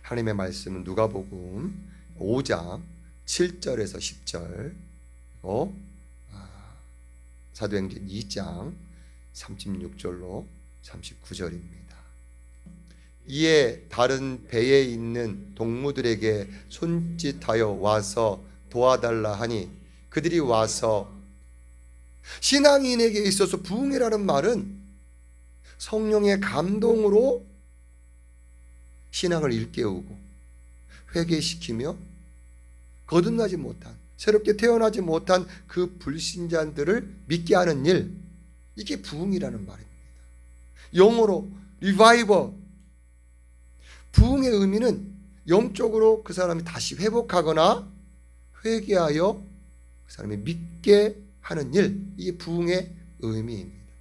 하나님의 말씀은 누가복음 5장 7절에서 10절, 그리고 사도행전 2장 36절로 39절입니다. 이에 다른 배에 있는 동무들에게 손짓하여 와서 도와달라 하니 그들이 와서, 신앙인에게 있어서 부흥이라는 말은 성령의 감동으로 신앙을 일깨우고 회개시키며 거듭나지 못한, 새롭게 태어나지 못한 그 불신자들을 믿게 하는 일, 이게 부흥이라는 말입니다. 영어로 리바이벌, 부흥의 의미는 영적으로 그 사람이 다시 회복하거나 회개하여 그 사람이 믿게 하는 일, 이게 부흥의 의미입니다.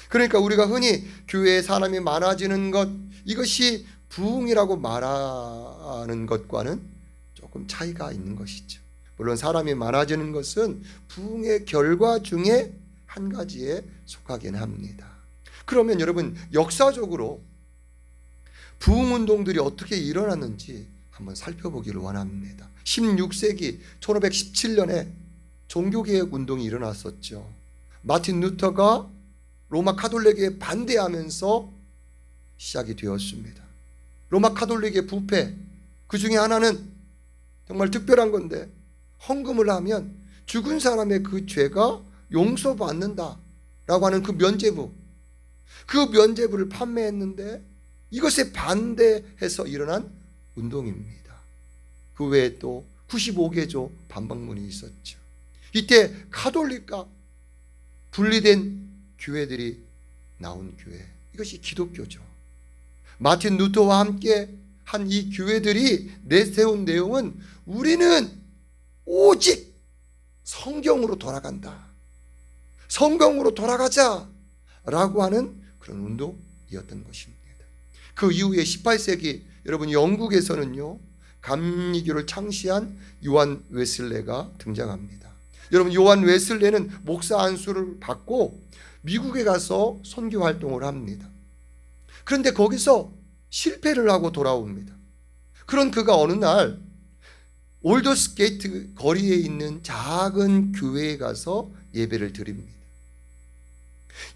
그러니까 우리가 흔히 교회에 사람이 많아지는 것, 이것이 부흥이라고 말하는 것과는 조금 차이가 있는 것이죠. 물론 사람이 많아지는 것은 부흥의 결과 중에 한 가지에 속하긴 합니다. 그러면 여러분, 역사적으로 부흥운동들이 어떻게 일어났는지 한번 살펴보기를 원합니다. 16세기 1517년에 종교개혁 운동이 일어났었죠. 마틴 루터가 로마 카톨릭에 반대하면서 시작이 되었습니다. 로마 카톨릭의 부패, 그 중에 하나는 정말 특별한 건데, 헌금을 하면 죽은 사람의 그 죄가 용서받는다라고 하는 그 면죄부, 그 면죄부를 판매했는데 이것에 반대해서 일어난 운동입니다. 그 외에 또 95개조 반박문이 있었죠. 이때 카톨릭과 분리된 교회들이 나온 교회, 이것이 기독교죠. 마틴 루터와 함께 한 이 교회들이 내세운 내용은 우리는 오직 성경으로 돌아간다, 성경으로 돌아가자 라고 하는 그런 운동이었던 것입니다. 그 이후에 18세기 여러분, 영국에서는요 감리교를 창시한 요한 웨슬레가 등장합니다. 여러분, 요한 웨슬레는 목사 안수를 받고 미국에 가서 선교 활동을 합니다. 그런데 거기서 실패를 하고 돌아옵니다. 그런 그가 어느 날 올더스게이트 거리에 있는 작은 교회에 가서 예배를 드립니다.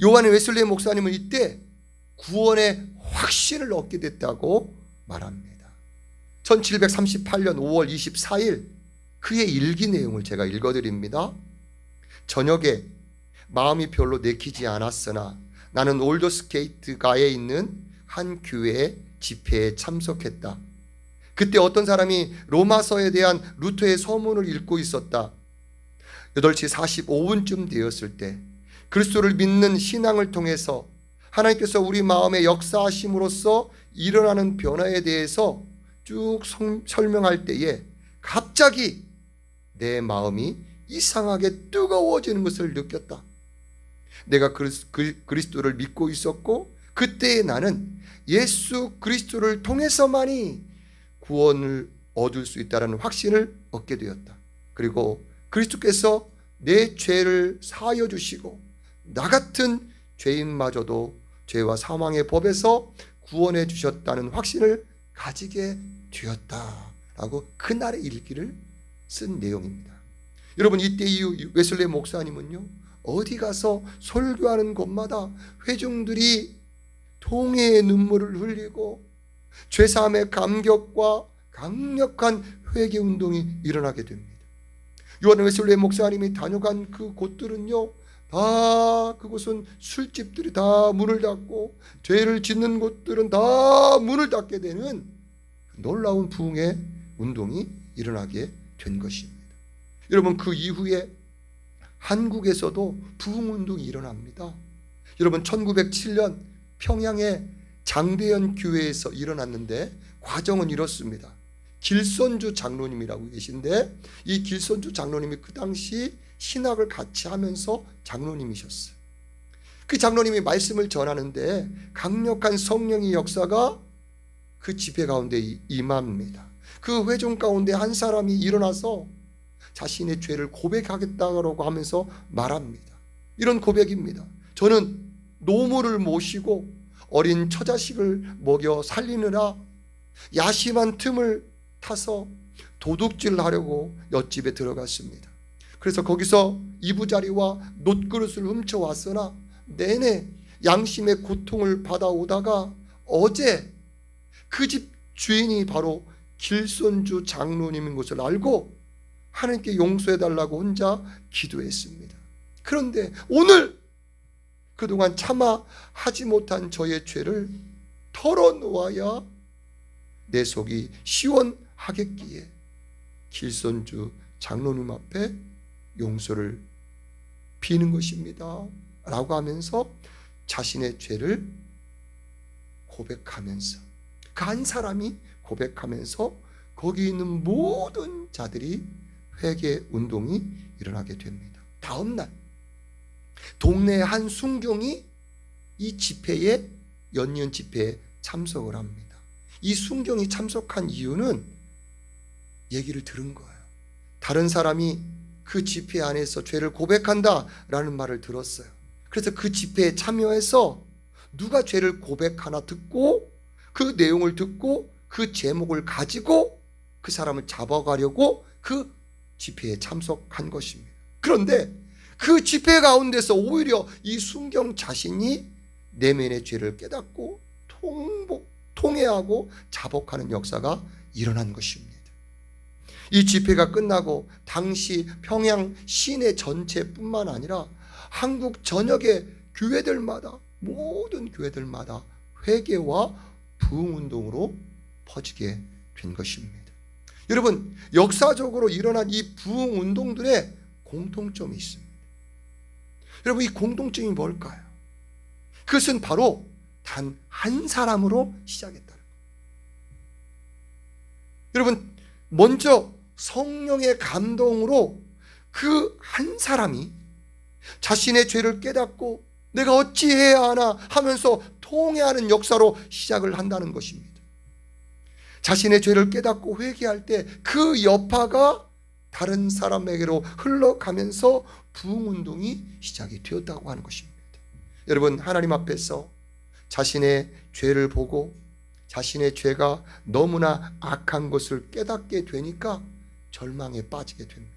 요한 웨슬레 목사님은 이때 구원의 확신을 얻게 됐다고 말합니다. 1738년 5월 24일 그의 일기 내용을 제가 읽어드립니다. 저녁에 마음이 별로 내키지 않았으나 나는 올더스게이트가에 있는 한 교회의 집회에 참석했다. 그때 어떤 사람이 로마서에 대한 루터의 서문을 읽고 있었다. 8시 45분쯤 되었을 때 그리스도를 믿는 신앙을 통해서 하나님께서 우리 마음에 역사하심으로써 일어나는 변화에 대해서 쭉 설명할 때에 갑자기 내 마음이 이상하게 뜨거워지는 것을 느꼈다. 내가 그리스도를 믿고 있었고 그때의 나는 예수 그리스도를 통해서만이 구원을 얻을 수 있다는 확신을 얻게 되었다. 그리고 그리스도께서 내 죄를 사하여 주시고 나 같은 죄인마저도 죄와 사망의 법에서 구원해 주셨다는 확신을 가지게 되었다라고 그날의 일기를 쓴 내용입니다. 여러분, 이때 이후 웨슬레 목사님은요 어디 가서 설교하는 곳마다 회중들이 통회의 눈물을 흘리고 죄사함의 감격과 강력한 회개 운동이 일어나게 됩니다. 요한 웨슬레 목사님이 다녀간 그 곳들은요 다 그곳은 술집들이 다 문을 닫고 죄를 짓는 곳들은 다 문을 닫게 되는 놀라운 부흥의 운동이 일어나게 된 것입니다. 여러분, 그 이후에 한국에서도 부흥운동이 일어납니다. 여러분, 1907년 평양의 장대현 교회에서 일어났는데 과정은 이렇습니다. 길선주 장로님이라고 계신데 이 길선주 장로님이 그 당시 신학을 같이 하면서 장로님이셨어요. 그 장로님이 말씀을 전하는데 강력한 성령의 역사가 그 집회 가운데 임합니다. 그 회중 가운데 한 사람이 일어나서 자신의 죄를 고백하겠다고 하면서 말합니다. 이런 고백입니다. 저는 노모를 모시고 어린 처자식을 먹여 살리느라 야심한 틈을 타서 도둑질하려고 엿집에 들어갔습니다. 그래서 거기서 이부자리와 놋그릇을 훔쳐왔으나 내내 양심의 고통을 받아오다가 어제 그 집 주인이 바로 길손주 장로님인 것을 알고 하나님께 용서해달라고 혼자 기도했습니다. 그런데 오늘 그동안 참아 하지 못한 저의 죄를 털어놓아야 내 속이 시원하겠기에 길손주 장로님 앞에 용서를 비는 것입니다 라고 하면서 자신의 죄를 고백하면서, 그 한 사람이 고백하면서 거기 있는 모든 자들이 회개 운동이 일어나게 됩니다. 다음 날 동네 한 순경이 이 집회에, 연이은 집회에 참석을 합니다. 이 순경이 참석한 이유는 얘기를 들은 거예요. 다른 사람이 그 집회 안에서 죄를 고백한다라는 말을 들었어요. 그래서 그 집회에 참여해서 누가 죄를 고백하나 듣고 그 내용을 듣고 그 제목을 가지고 그 사람을 잡아가려고 그 집회에 참석한 것입니다. 그런데 그 집회 가운데서 오히려 이 순경 자신이 내면의 죄를 깨닫고 통회하고 자복하는 역사가 일어난 것입니다. 이 집회가 끝나고 당시 평양 시내 전체뿐만 아니라 한국 전역의 교회들마다, 모든 교회들마다 회개와 부흥운동으로 퍼지게 된 것입니다. 여러분, 역사적으로 일어난 이 부흥운동들의 공통점이 있습니다. 여러분, 이 공통점이 뭘까요? 그것은 바로 단 한 사람으로 시작했다는 거예요. 여러분, 먼저 성령의 감동으로 그 한 사람이 자신의 죄를 깨닫고 내가 어찌해야 하나 하면서 통회하는 역사로 시작을 한다는 것입니다. 자신의 죄를 깨닫고 회개할 때 그 여파가 다른 사람에게로 흘러가면서 부흥운동이 시작이 되었다고 하는 것입니다. 여러분, 하나님 앞에서 자신의 죄를 보고 자신의 죄가 너무나 악한 것을 깨닫게 되니까 절망에 빠지게 됩니다.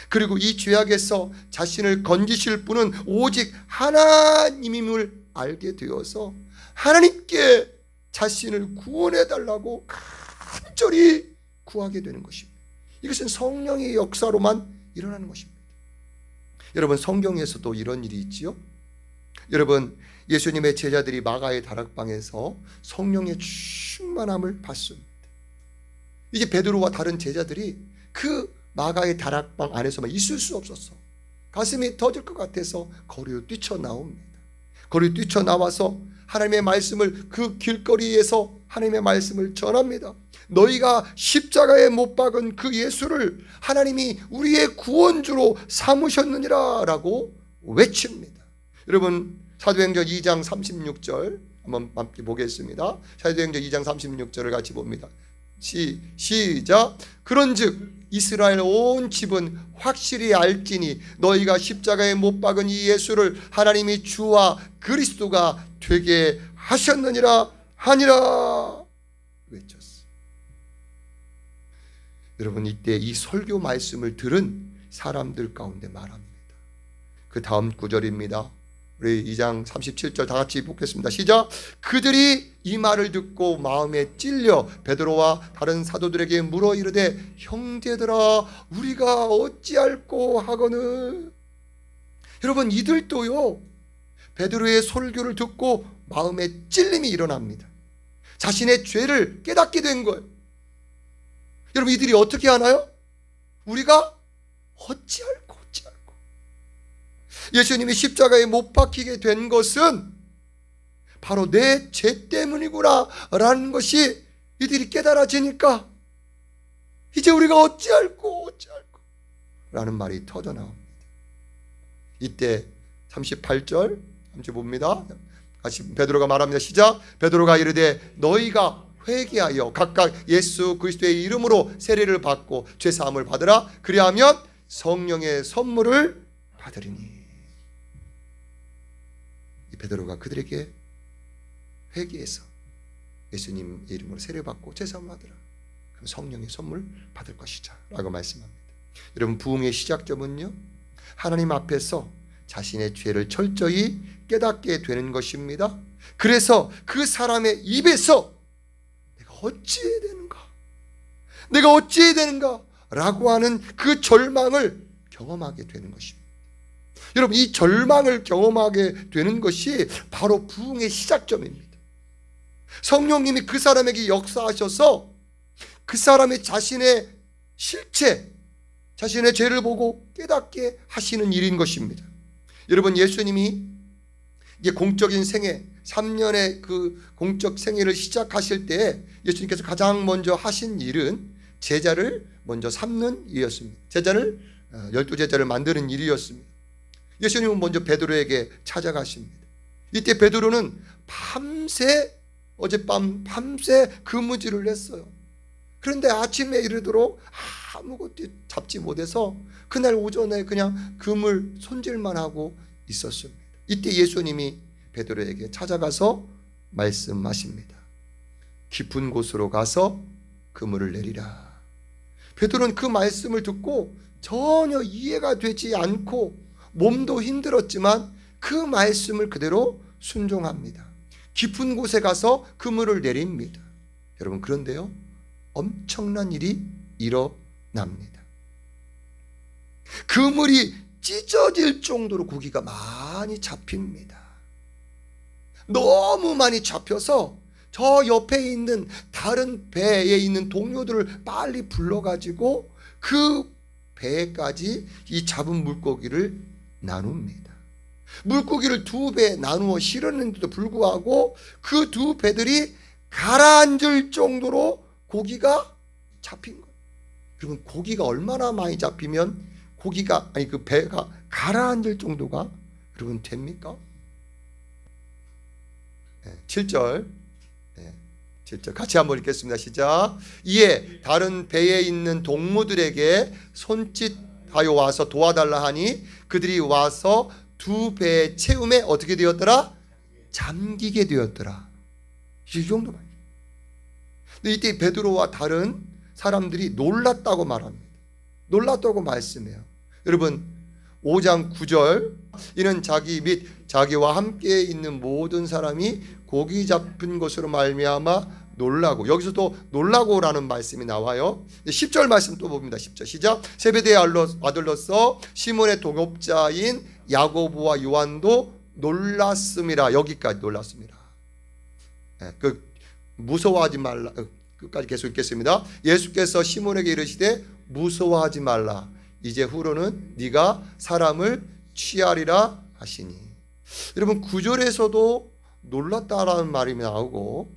그리고 이 죄악에서 자신을 건지실 분은 오직 하나님임을 알게 되어서 하나님께 자신을 구원해달라고 간절히 구하게 되는 것입니다. 이것은 성령의 역사로만 일어나는 것입니다. 여러분, 성경에서도 이런 일이 있지요. 여러분, 예수님의 제자들이 마가의 다락방에서 성령의 충만함을 받습니다. 이제 베드로와 다른 제자들이 그 마가의 다락방 안에서만 있을 수 없었어. 가슴이 터질 것 같아서 거리로 뛰쳐나옵니다. 거리로 뛰쳐나와서 하나님의 말씀을, 그 길거리에서 하나님의 말씀을 전합니다. 너희가 십자가에 못 박은 그 예수를 하나님이 우리의 구원주로 삼으셨느니라 라고 외칩니다. 여러분, 사도행전 2장 36절 한번 함께 보겠습니다. 사도행전 2장 36절을 같이 봅니다. 시작. 그런즉 이스라엘 온 집은 확실히 알지니 너희가 십자가에 못 박은 이 예수를 하나님이 주와 그리스도가 되게 하셨느니라 하니라 외쳤어. 여러분, 이때 이 설교 말씀을 들은 사람들 가운데 말합니다. 그 다음 구절입니다. 우리 2장 37절 다 같이 보겠습니다. 시작. 그들이 이 말을 듣고 마음에 찔려 베드로와 다른 사도들에게 물어 이르되 형제들아 우리가 어찌할꼬 하거늘. 여러분, 이들도요 베드로의 설교를 듣고 마음에 찔림이 일어납니다. 자신의 죄를 깨닫게 된 거예요. 여러분, 이들이 어떻게 하나요? 우리가 어찌할꼬. 예수님이 십자가에 못 박히게 된 것은 바로 내 죄 때문이구나 라는 것이 이들이 깨달아지니까 이제 우리가 어찌할꼬 라는 말이 터져나옵니다. 이때 38절 함께 봅니다. 같이 베드로가 말합니다. 시작. 베드로가 이르되 너희가 회개하여 각각 예수 그리스도의 이름으로 세례를 받고 죄사함을 받으라. 그리하면 성령의 선물을 받으리니. 베드로가 그들에게 회개해서 예수님 이름으로 세례받고 제사함하더라. 그럼 성령의 선물 받을 것이자 라고 말씀합니다. 여러분, 부흥의 시작점은요, 하나님 앞에서 자신의 죄를 철저히 깨닫게 되는 것입니다. 그래서 그 사람의 입에서 내가 어찌해야 되는가, 내가 어찌해야 되는가 라고 하는 그 절망을 경험하게 되는 것입니다. 여러분, 이 절망을 경험하게 되는 것이 바로 부흥의 시작점입니다. 성령님이 그 사람에게 역사하셔서 그 사람의 자신의 실체, 자신의 죄를 보고 깨닫게 하시는 일인 것입니다. 여러분, 예수님이 이제 공적인 생애, 3년의 그 공적 생애를 시작하실 때 예수님께서 가장 먼저 하신 일은 제자를 먼저 삼는 일이었습니다. 12제자를 만드는 일이었습니다. 예수님은 먼저 베드로에게 찾아가십니다. 이때 베드로는 어젯밤 밤새 그무질을 했어요. 그런데 아침에 이르도록 아무것도 잡지 못해서 그날 오전에 그냥 그물 손질만 하고 있었습니다. 이때 예수님이 베드로에게 찾아가서 말씀하십니다. 깊은 곳으로 가서 그물을 내리라. 베드로는 그 말씀을 듣고 전혀 이해가 되지 않고 몸도 힘들었지만 그 말씀을 그대로 순종합니다. 깊은 곳에 가서 그물을 내립니다. 여러분, 그런데요, 엄청난 일이 일어납니다. 그물이 찢어질 정도로 고기가 많이 잡힙니다. 너무 많이 잡혀서 저 옆에 있는 다른 배에 있는 동료들을 빨리 불러가지고 그 배까지 이 잡은 물고기를 나눕니다. 물고기를 2배 나누어 실었는데도 불구하고 그 2배들이 가라앉을 정도로 고기가 잡힌 거예요. 여러분, 고기가 얼마나 많이 잡히면 그 배가 가라앉을 정도가 여러분 됩니까? 7절 같이 한번 읽겠습니다. 시작. 이에 다른 배에 있는 동무들에게 손짓하여 와서 도와달라 하니 그들이 와서 2배의 채움에 어떻게 되었더라? 잠기게 되었더라. 이 정도만. 근데 이때 베드로와 다른 사람들이 놀랐다고 말합니다. 놀랐다고 말씀해요. 여러분, 5장 9절, 이는 자기 및 자기와 함께 있는 모든 사람이 고기 잡은 것으로 말미암아 놀라고, 여기서도 놀라고라는 말씀이 나와요. 10절 말씀 또 봅니다. 10절 시작. 세베대의 아들로서 시몬의 동업자인 야고보와 요한도 놀랐음이라. 여기까지 놀랐습니다. 무서워하지 말라. 끝까지 계속 읽겠습니다. 예수께서 시몬에게 이르시되 무서워하지 말라. 이제 후로는 네가 사람을 취하리라 하시니. 여러분, 9절에서도 놀랐다라는 말이 나오고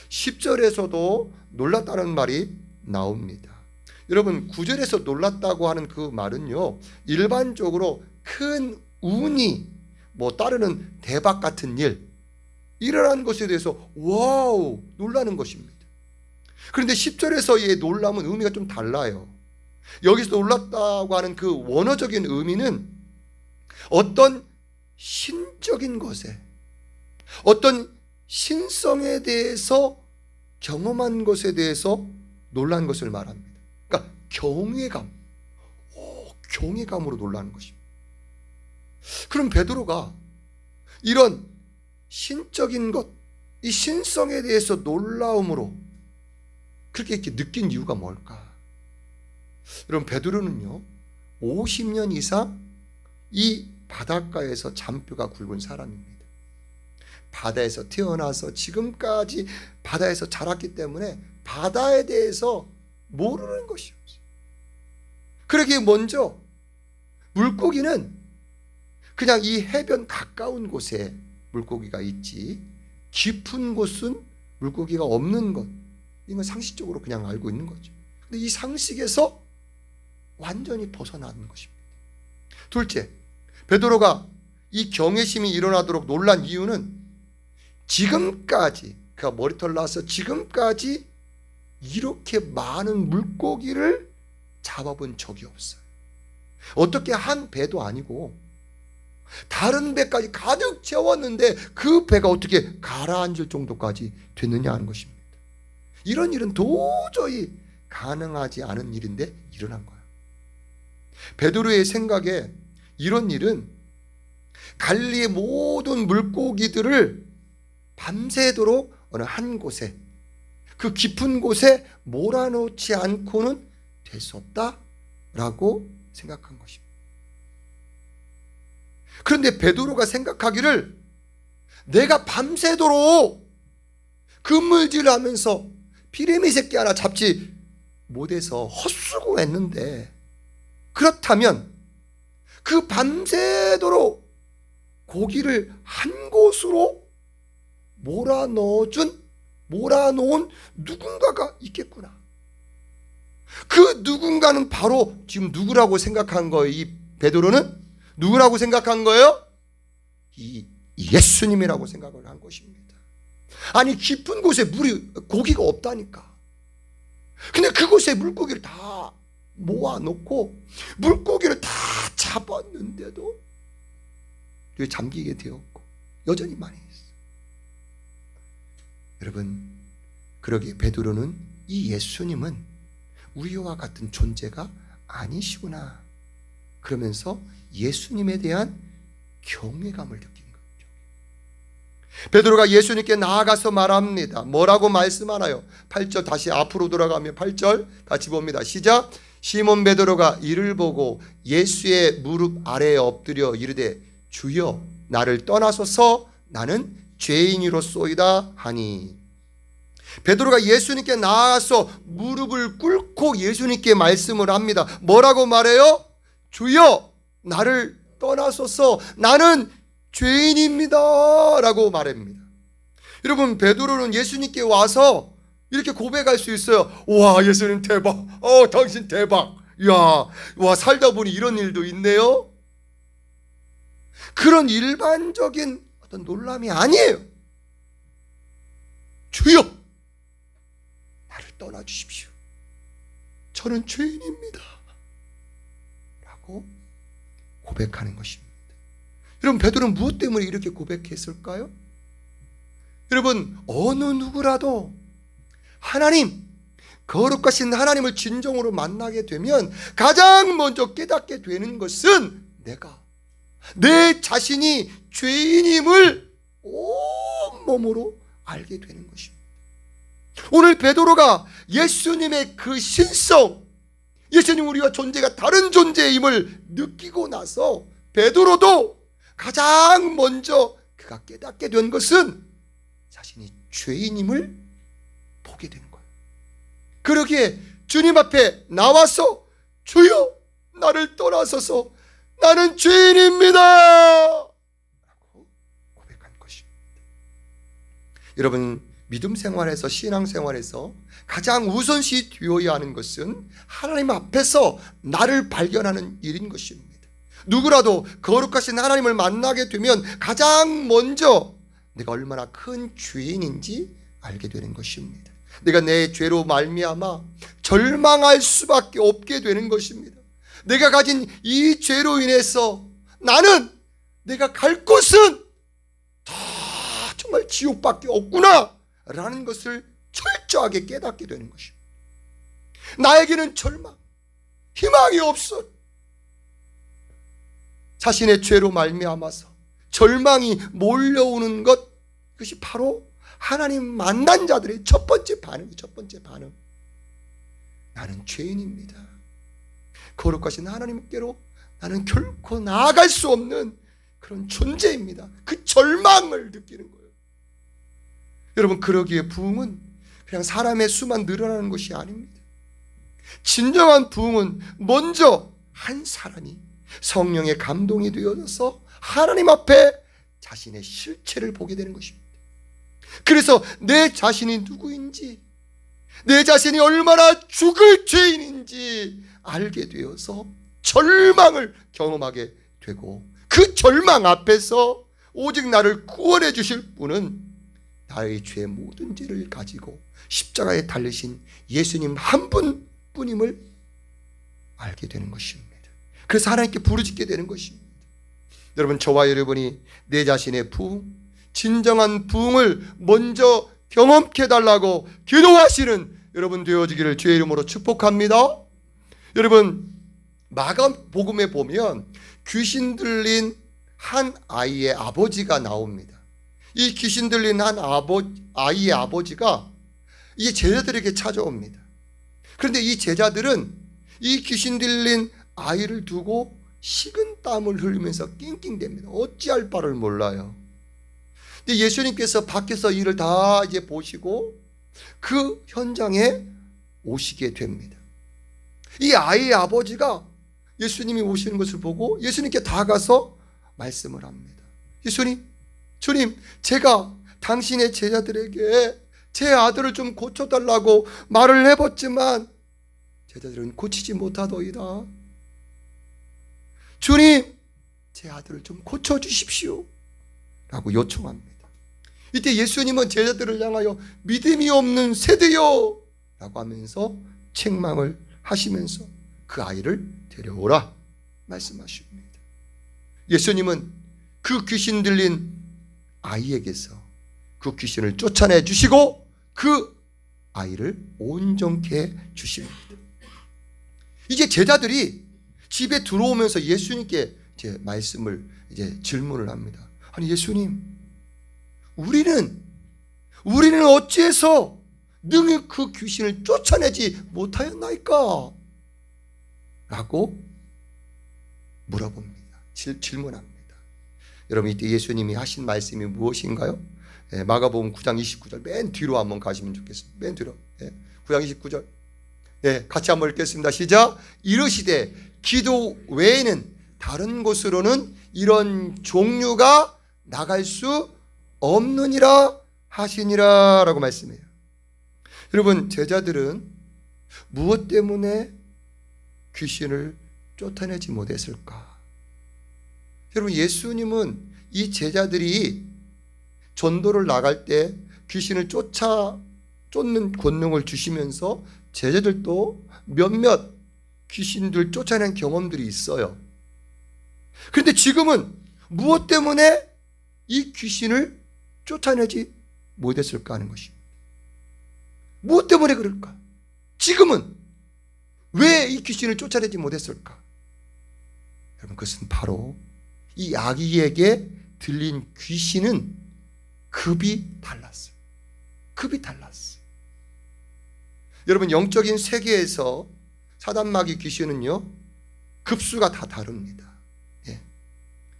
10절에서도 놀랐다는 말이 나옵니다. 여러분, 9절에서 놀랐다고 하는 그 말은요, 일반적으로 큰 운이 따르는 대박 같은 일, 일어난 것에 대해서 와우 놀라는 것입니다. 그런데 10절에서의 놀람은 의미가 좀 달라요. 여기서 놀랐다고 하는 그 원어적인 의미는 어떤 신적인 것에, 어떤 신성에 대해서 경험한 것에 대해서 놀란 것을 말합니다. 그러니까 경외감으로 놀라는 것입니다. 그럼 베드로가 이런 신적인 것, 이 신성에 대해서 놀라움으로 그렇게 이렇게 느낀 이유가 뭘까? 여러분, 베드로는요 50년 이상 이 바닷가에서 잔뼈가 굵은 사람입니다. 바다에서 태어나서 지금까지 바다에서 자랐기 때문에 바다에 대해서 모르는 것이 없어요. 그러기에 먼저 물고기는 그냥 이 해변 가까운 곳에 물고기가 있지 깊은 곳은 물고기가 없는 것, 이건 상식적으로 그냥 알고 있는 거죠. 근데 이 상식에서 완전히 벗어나는 것입니다. 둘째, 베드로가 이 경외심이 일어나도록 놀란 이유는 지금까지, 그가 머리털 나서 지금까지 이렇게 많은 물고기를 잡아본 적이 없어요. 어떻게 한 배도 아니고 다른 배까지 가득 채웠는데 그 배가 어떻게 가라앉을 정도까지 됐느냐 하는 것입니다. 이런 일은 도저히 가능하지 않은 일인데 일어난 거예요. 베드로의 생각에 이런 일은 갈릴리의 모든 물고기들을 밤새도록 어느 한 곳에, 그 깊은 곳에 몰아놓지 않고는 될 수 없다라고 생각한 것입니다. 그런데 베드로가 생각하기를 내가 밤새도록 그물질을 하면서 피레미 새끼 하나 잡지 못해서 헛수고했는데, 그렇다면 그 밤새도록 고기를 한 곳으로 몰아놓은 누군가가 있겠구나. 그 누군가는 바로 지금 누구라고 생각한 거예요? 이 베드로는 누구라고 생각한 거예요? 이 예수님이라고 생각을 한 것입니다. 아니, 깊은 곳에 고기가 없다니까. 근데 그곳에 물고기를 다 모아놓고 물고기를 다 잡았는데도 잠기게 되었고 여전히 많이 있어요. 여러분, 그러기에 베드로는 이 예수님은 우리와 같은 존재가 아니시구나 그러면서 예수님에 대한 경외감을 느낀 거죠. 베드로가 예수님께 나아가서 말합니다. 뭐라고 말씀하나요? 8절, 다시 앞으로 돌아가면 8절 같이 봅니다. 시작. 시몬 베드로가 이를 보고 예수의 무릎 아래에 엎드려 이르되 주여 나를 떠나소서 나는 죄인이로소이다 하니. 베드로가 예수님께 나아가서 무릎을 꿇고 예수님께 말씀을 합니다. 뭐라고 말해요? 주여 나를 떠나소서 나는 죄인입니다 라고 말합니다. 여러분, 베드로는 예수님께 와서 이렇게 고백할 수 있어요. 와, 예수님 대박. 당신 대박. 야, 와, 살다 보니 이런 일도 있네요. 그런 일반적인 어떤 놀람이 아니에요. 주여 나를 떠나주십시오. 저는 죄인입니다 라고 고백하는 것입니다. 여러분, 베드로는 무엇 때문에 이렇게 고백했을까요? 여러분, 어느 누구라도 하나님, 거룩하신 하나님을 진정으로 만나게 되면 가장 먼저 깨닫게 되는 것은 내 자신이 죄인임을 온몸으로 알게 되는 것입니다. 오늘 베드로가 예수님의 그 신성, 예수님 우리와 존재가 다른 존재임을 느끼고 나서 베드로도 가장 먼저 그가 깨닫게 된 것은 자신이 죄인임을 보게 되는 거예요. 그러기에 주님 앞에 나와서 주여 나를 떠나소서 나는 죄인입니다 라고 고백한 것입니다. 여러분, 믿음 생활에서, 신앙 생활에서 가장 우선시 되어야 하는 것은 하나님 앞에서 나를 발견하는 일인 것입니다. 누구라도 거룩하신 하나님을 만나게 되면 가장 먼저 내가 얼마나 큰 죄인인지 알게 되는 것입니다. 내가 내 죄로 말미암아 절망할 수밖에 없게 되는 것입니다. 내가 가진 이 죄로 인해서 내가 갈 곳은 다 정말 지옥밖에 없구나 라는 것을 철저하게 깨닫게 되는 것입니다. 나에게는 절망, 희망이 없어. 자신의 죄로 말미암아서 절망이 몰려오는 것, 그것이 바로 하나님 만난 자들의 첫 번째 반응. 나는 죄인입니다. 거룩하신 하나님께로 나는 결코 나아갈 수 없는 그런 존재입니다. 그 절망을 느끼는 거예요. 여러분, 그러기에 부흥은 그냥 사람의 수만 늘어나는 것이 아닙니다. 진정한 부흥은 먼저 한 사람이 성령의 감동이 되어져서 하나님 앞에 자신의 실체를 보게 되는 것입니다. 그래서 내 자신이 누구인지, 내 자신이 얼마나 죽을 죄인인지 알게 되어서 절망을 경험하게 되고, 그 절망 앞에서 오직 나를 구원해 주실 분은 나의 죄의 모든 죄를 가지고 십자가에 달리신 예수님 한 분뿐임을 알게 되는 것입니다. 그래서 하나님께 부르짖게 되는 것입니다. 여러분, 저와 여러분이 내 자신의 부흥, 진정한 부흥을 먼저 경험케 해달라고 기도하시는 여러분 되어지기를 주의 이름으로 축복합니다. 여러분, 마가복음에 보면 귀신 들린 한 아이의 아버지가 나옵니다. 이 귀신 들린 한 아이의 아버지가 이 제자들에게 찾아옵니다. 그런데 이 제자들은 이 귀신 들린 아이를 두고 식은땀을 흘리면서 낑낑댑니다. 어찌할 바를 몰라요. 근데 예수님께서 밖에서 일을 다 이제 보시고 그 현장에 오시게 됩니다. 이 아이의 아버지가 예수님이 오시는 것을 보고 예수님께 다가가서 말씀을 합니다. 예수님, 주님, 제가 당신의 제자들에게 제 아들을 좀 고쳐달라고 말을 해봤지만 제자들은 고치지 못하더이다. 주님, 제 아들을 좀 고쳐주십시오 라고 요청합니다. 이때 예수님은 제자들을 향하여 믿음이 없는 세대요 라고 하면서 책망을 하시면서 그 아이를 데려오라 말씀하십니다. 예수님은 그 귀신 들린 아이에게서 그 귀신을 쫓아내 주시고 그 아이를 온전케 해 주십니다. 이제 제자들이 집에 들어오면서 예수님께 이제 말씀을 이제 질문을 합니다. 아니 예수님, 우리는 어찌해서 능히 그 귀신을 쫓아내지 못하였나이까? 라고 물어봅니다. 질문합니다. 여러분, 이때 예수님이 하신 말씀이 무엇인가요? 마가복음 9장 29절 맨 뒤로 한번 가시면 좋겠습니다. 맨 뒤로. 9장 29절. 같이 한번 읽겠습니다. 시작. 이르시되 기도 외에는 다른 곳으로는 이런 종류가 나갈 수 없느니라 하시니라 라고 말씀해요. 여러분, 제자들은 무엇 때문에 귀신을 쫓아내지 못했을까? 여러분, 예수님은 이 제자들이 전도를 나갈 때 귀신을 쫓는 권능을 주시면서 제자들도 몇몇 귀신들 쫓아낸 경험들이 있어요. 그런데 지금은 무엇 때문에 이 귀신을 쫓아내지 못했을까 하는 것입니다. 무엇 때문에 그럴까? 지금은 왜 이 귀신을 쫓아내지 못했을까? 여러분, 그것은 바로 이 아기에게 들린 귀신은 급이 달랐어요. 급이 달랐어요. 여러분, 영적인 세계에서 사단마귀 귀신은요, 급수가 다 다릅니다.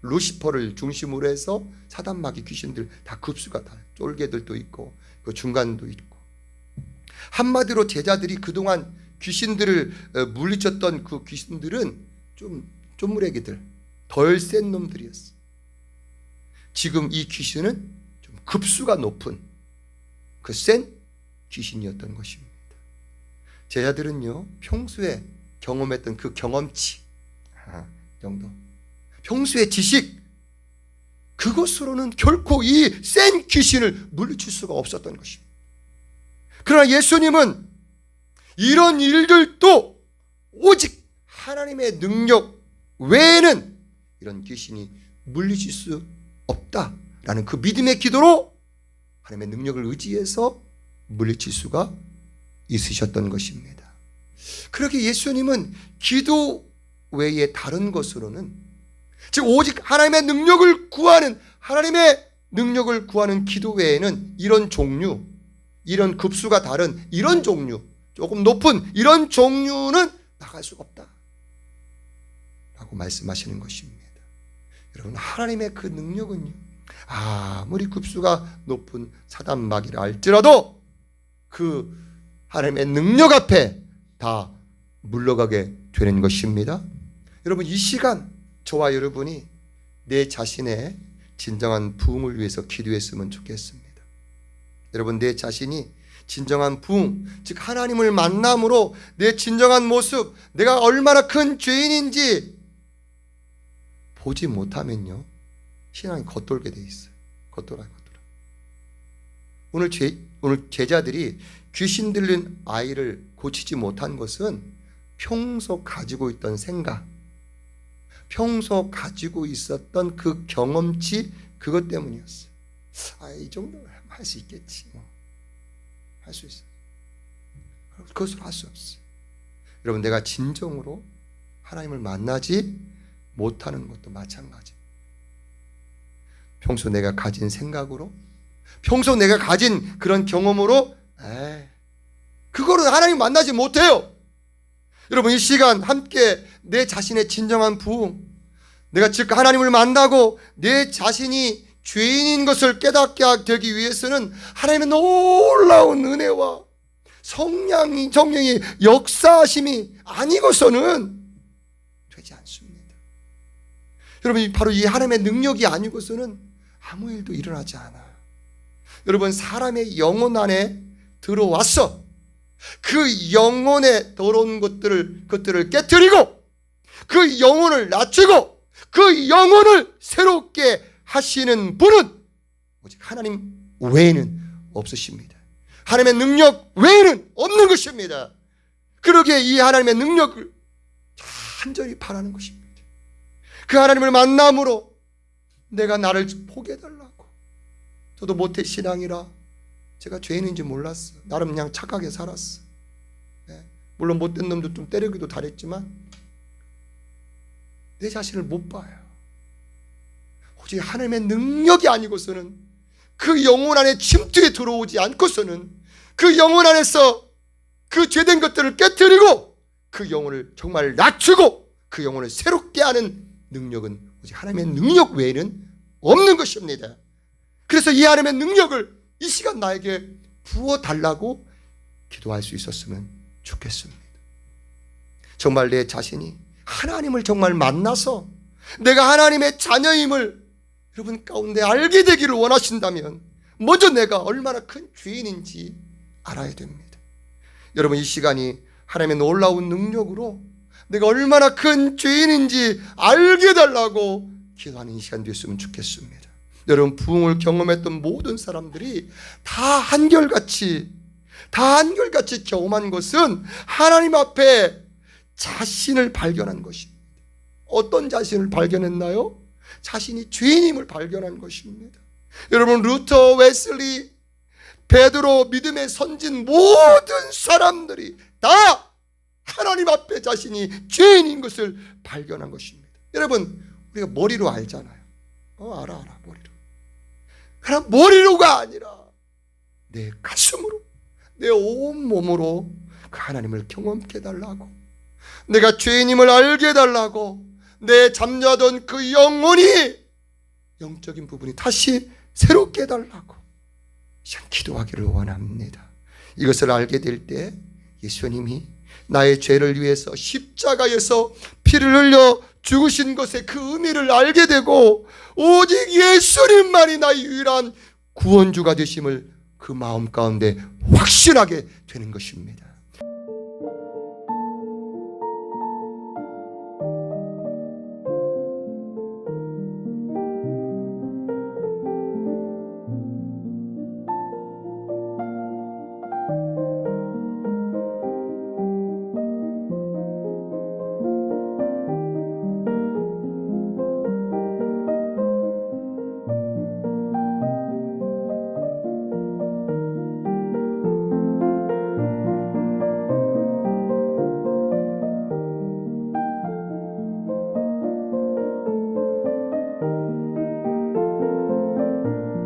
루시퍼를 중심으로 해서 사단마귀 귀신들 다 급수가 달라요. 쫄개들도 있고 그 중간도 있고. 한마디로 제자들이 그동안 귀신들을 물리쳤던 그 귀신들은 좀 쪼무레기들, 덜 센 놈들이었어요. 지금 이 귀신은 좀 급수가 높은 그 센 귀신이었던 것입니다. 제자들은요, 평소에 경험했던 그 경험치 정도, 평소의 지식, 그것으로는 결코 이 센 귀신을 물리칠 수가 없었던 것입니다. 그러나 예수님은 이런 일들도 오직 하나님의 능력 외에는 이런 귀신이 물리칠 수 없다라는 그 믿음의 기도로 하나님의 능력을 의지해서 물리칠 수가 있으셨던 것입니다. 그렇게 예수님은 기도 외에 다른 것으로는, 즉 오직 하나님의 능력을 구하는 기도 외에는 이런 종류, 이런 급수가 다른 이런 종류, 조금 높은 이런 종류는 나갈 수가 없다 라고 말씀하시는 것입니다. 여러분, 하나님의 그 능력은요, 아무리 급수가 높은 사단마귀라 할지라도 그 하나님의 능력 앞에 다 물러가게 되는 것입니다. 여러분, 이 시간 저와 여러분이 내 자신의 진정한 부흥을 위해서 기도했으면 좋겠습니다. 여러분, 내 자신이 진정한 부흥, 즉 하나님을 만남으로 내 진정한 모습, 내가 얼마나 큰 죄인인지 보지 못하면요, 신앙이 겉돌게 돼 있어요. 겉돌아. 오늘 제자들이 귀신 들린 아이를 고치지 못한 것은 평소 가지고 있던 생각, 평소 가지고 있었던 그 경험치, 그것 때문이었어요. 이 정도는 할 수 있겠지. 할 수 있어요. 그것으로 할 수 없어요. 여러분, 내가 진정으로 하나님을 만나지 못하는 것도 마찬가지. 평소 내가 가진 생각으로, 평소 내가 가진 그런 경험으로 그거로 하나님 만나지 못해요. 여러분, 이 시간 함께 내 자신의 진정한 부흥, 내가 즉 하나님을 만나고 내 자신이 죄인인 것을 깨닫게 되기 위해서는 하나님의 놀라운 은혜와 성령이 역사하심이 아니고서는 되지 않습니다. 여러분, 바로 이 하나님의 능력이 아니고서는 아무 일도 일어나지 않아요. 여러분, 사람의 영혼 안에 들어와서 그 영혼에 더러운 것들을 깨뜨리고 그 영혼을 낮추고 그 영혼을 새롭게 하시는 분은 오직 하나님 외에는 없으십니다. 하나님의 능력 외에는 없는 것입니다. 그러기에 이 하나님의 능력을 간절히 바라는 것입니다. 그 하나님을 만남으로 내가 나를 포기해달라고. 저도 모태신앙이라 제가 죄인인지 몰랐어. 나름 그냥 착하게 살았어. 물론 못된 놈도 좀 때리기도 잘했지만 내 자신을 못 봐요. 오직 하나님의 능력이 아니고서는, 그 영혼 안에 침투에 들어오지 않고서는, 그 영혼 안에서 그 죄된 것들을 깨뜨리고 그 영혼을 정말 낮추고 그 영혼을 새롭게 하는 능력은 오직 하나님의 능력 외에는 없는 것입니다. 그래서 이 하나님의 능력을 이 시간 나에게 부어달라고 기도할 수 있었으면 좋겠습니다. 정말 내 자신이 하나님을 정말 만나서 내가 하나님의 자녀임을 여러분 가운데 알게 되기를 원하신다면 먼저 내가 얼마나 큰 죄인인지 알아야 됩니다. 여러분, 이 시간이 하나님의 놀라운 능력으로 내가 얼마나 큰 죄인인지 알게 해달라고 기도하는 이 시간 됐으면 좋겠습니다. 여러분, 부흥을 경험했던 모든 사람들이 다 한결같이 경험한 것은 하나님 앞에 자신을 발견한 것입니다. 어떤 자신을 발견했나요? 자신이 죄인임을 발견한 것입니다. 여러분, 루터, 웨슬리, 베드로, 믿음의 선진 모든 사람들이 다 하나님 앞에 자신이 죄인인 것을 발견한 것입니다. 여러분, 우리가 머리로 알잖아요. 알아 머리로. 그러나 머리로가 아니라 내 가슴으로, 내 온몸으로 그 하나님을 경험케 해달라고, 내가 죄인임을 알게 해달라고, 내 잠자던 그 영혼이, 영적인 부분이 다시 새롭게 해달라고 기도하기를 원합니다. 이것을 알게 될 때 예수님이 나의 죄를 위해서 십자가에서 피를 흘려 죽으신 것의 그 의미를 알게 되고, 오직 예수님만이 나의 유일한 구원주가 되심을 그 마음 가운데 확신하게 되는 것입니다.